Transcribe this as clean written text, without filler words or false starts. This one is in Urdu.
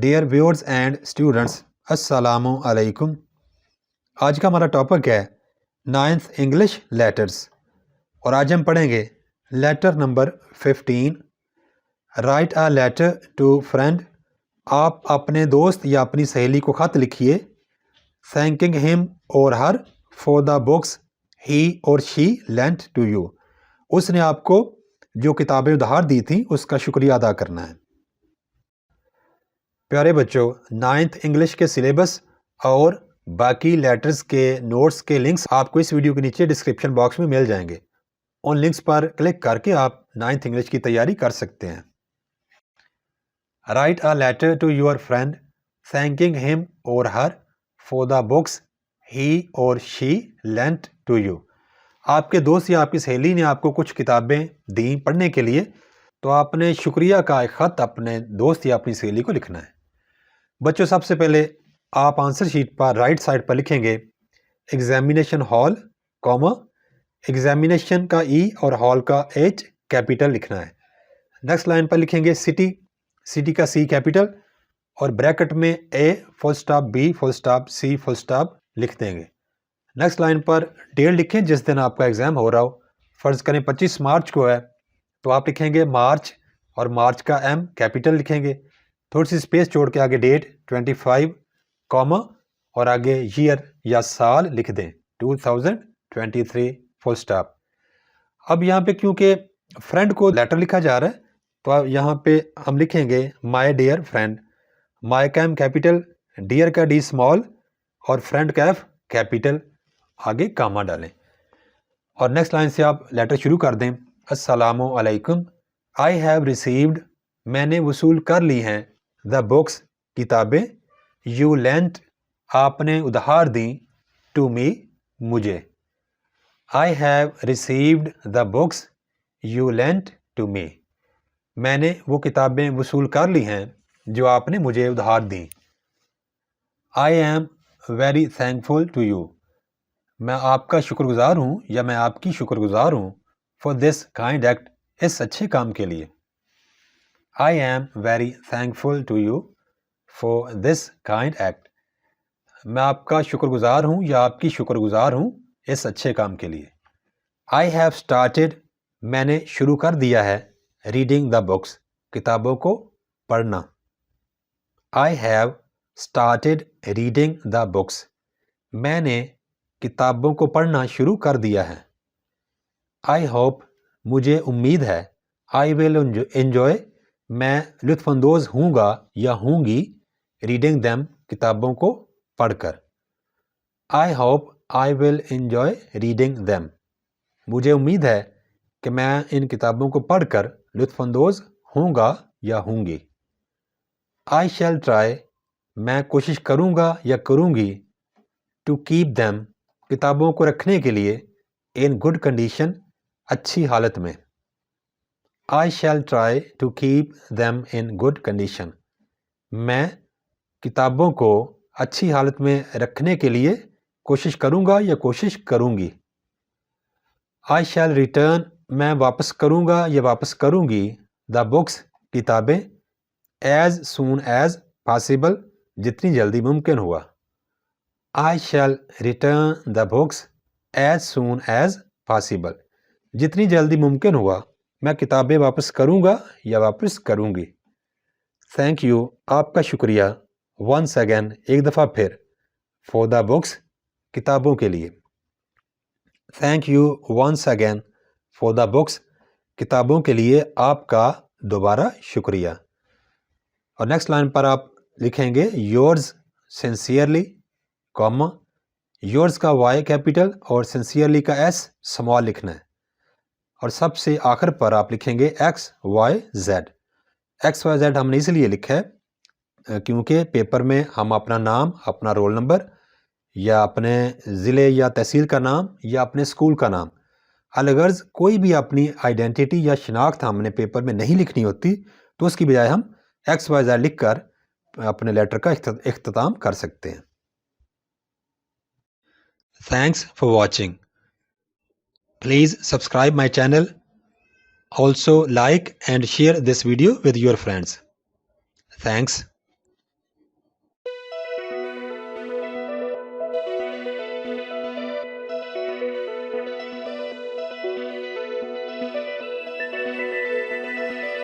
ڈیئر ویورز اینڈ اسٹوڈنٹس، السلام علیکم۔ آج کا ہمارا ٹاپک ہے 9th انگلش لیٹرز، اور آج ہم پڑھیں گے letter number 15۔ Write a letter to friend, آپ اپنے دوست یا اپنی سہیلی کو خط لکھیے۔ تھینکنگ ہم اور ہر فار دا بکس ہی اور شی لینٹ ٹو یو، اس نے آپ کو جو کتابیں ادھار دی تھیں اس کا شکریہ ادا کرنا ہے۔ پیارے بچوں، 9th انگلش کے سلیبس اور باقی لیٹرز کے نوٹس کے لنکس آپ کو اس ویڈیو کے نیچے ڈسکرپشن باکس میں مل جائیں گے۔ ان لنکس پر کلک کر کے آپ 9th انگلش کی تیاری کر سکتے ہیں۔ Write a letter to your friend thanking ہم اور ہر فار دا بکس ہی اور شی لینٹ ٹو یو۔ آپ کے دوست یا آپ کی سہیلی نے آپ کو کچھ کتابیں دیں پڑھنے کے لیے، تو آپ نے شکریہ کا ایک خط اپنے دوست یا اپنی سہیلی کو لکھنا ہے۔ بچوں، سب سے پہلے آپ آنسر شیٹ پر رائٹ سائڈ پر لکھیں گے ایگزامینیشن ہال، کوما، ایگزامینیشن کا ای اور ہال کا ایچ کیپیٹل لکھنا ہے۔ نیکسٹ لائن پر لکھیں گے سٹی، سٹی کا سی کیپیٹل، اور بریکٹ میں A full stop B full stop C full stop لکھ دیں گے۔ نیکسٹ لائن پر ڈیٹ لکھیں جس دن آپ کا ایگزام ہو رہا ہو۔ فرض کریں 25 مارچ کو ہے تو آپ لکھیں گے مارچ، اور مارچ کا ایم کیپیٹل لکھیں گے، تھوڑی سی اسپیس چھوڑ کے آگے ڈیٹ 25 کوما اور آگے ایئر یا سال لکھ دیں 2023 فل سٹاپ۔ اب یہاں پہ کیونکہ فرینڈ کو لیٹر لکھا جا رہا ہے تو یہاں پہ ہم لکھیں گے مائی ڈیئر فرینڈ، مائی کا ایم کیپیٹل، ڈیئر کا ڈی اسمال اور فرینڈ کا ایف کیپیٹل، آگے کاما ڈالیں، اور نیکسٹ لائن سے آپ لیٹر شروع کر دیں۔ السلام علیکم، آئی ہیو ریسیوڈ، میں نے وصول کر لی ہیں، دا بکس کتابیں، یو لینٹ آپ نے ادھار دیں، ٹو می مجھے۔ I have received the books you lent to me, میں نے وہ کتابیں وصول کر لی ہیں جو آپ نے مجھے ادھار دیں۔ I am very thankful to you, میں آپ کا شکر گزار ہوں یا میں آپ کی شکر گزار ہوں، فار دس کائنڈ ایکٹ، اس اچھے کام کے لیے۔ I am very thankful to you for this kind act, میں آپ کا شکر گزار ہوں یا آپ کی شکر گزار ہوں اس اچھے کام کے لیے۔ آئی ہیو اسٹارٹیڈ، میں نے شروع کر دیا ہے، ریڈنگ دا بکس کتابوں کو پڑھنا۔ I have started reading the books, میں نے کتابوں کو پڑھنا شروع کر دیا ہے۔ آئی ہوپ، مجھے امید ہے، آئی ول انجوائے، میں لطف اندوز ہوں گا یا ہوں گی، ریڈنگ دیم کتابوں کو پڑھ کر۔ I hope I will enjoy reading them, مجھے امید ہے کہ میں ان کتابوں کو پڑھ کر لطف اندوز ہوں گا یا ہوں گی۔ آئی شیل ٹرائی، میں کوشش کروں گا یا کروں گی، ٹو کیپ دیم کتابوں کو رکھنے کے لیے، ان گڈ کنڈیشن اچھی حالت میں۔ I shall try to keep them in good condition, میں کتابوں کو اچھی حالت میں رکھنے کے لیے کوشش کروں گا یا کوشش کروں گی۔ آئی شیل ریٹرن، میں واپس کروں گا یا واپس کروں گی، دا بکس کتابیں، ایز سون ایز پاسبل، جتنی جلدی ممکن ہوا۔ I shall return the books as soon as possible, جتنی جلدی ممکن ہوا میں کتابیں واپس کروں گا یا واپس کروں گی۔ تھینک یو، آپ کا شکریہ، ونس اگین، ایک دفعہ پھر، فار دا بکس کتابوں کے لیے۔ Thank you once again for the books کتابوں کے لیے، آپ کا دوبارہ شکریہ۔ اور نیکسٹ لائن پر آپ لکھیں گے یورز سنسیئرلی، کوما، یورز کا وائی کیپیٹل اور سنسیئرلی کا ایس اسمال لکھنا ہے، اور سب سے آخر پر آپ لکھیں گے X Y Z. X Y Z ہم نے اس لیے لکھا ہے کیونکہ پیپر میں ہم اپنا نام، اپنا رول نمبر، یا اپنے ضلع یا تحصیل کا نام، یا اپنے اسکول کا نام، الغرض کوئی بھی اپنی آئیڈینٹی یا شناخت ہم نے پیپر میں نہیں لکھنی ہوتی، تو اس کی بجائے ہم ایکس وائی زیڈ لکھ کر اپنے لیٹر کا اختتام کر سکتے ہیں۔ Thanks for watching, please subscribe my channel, also like and share this video with your friends. Thanks.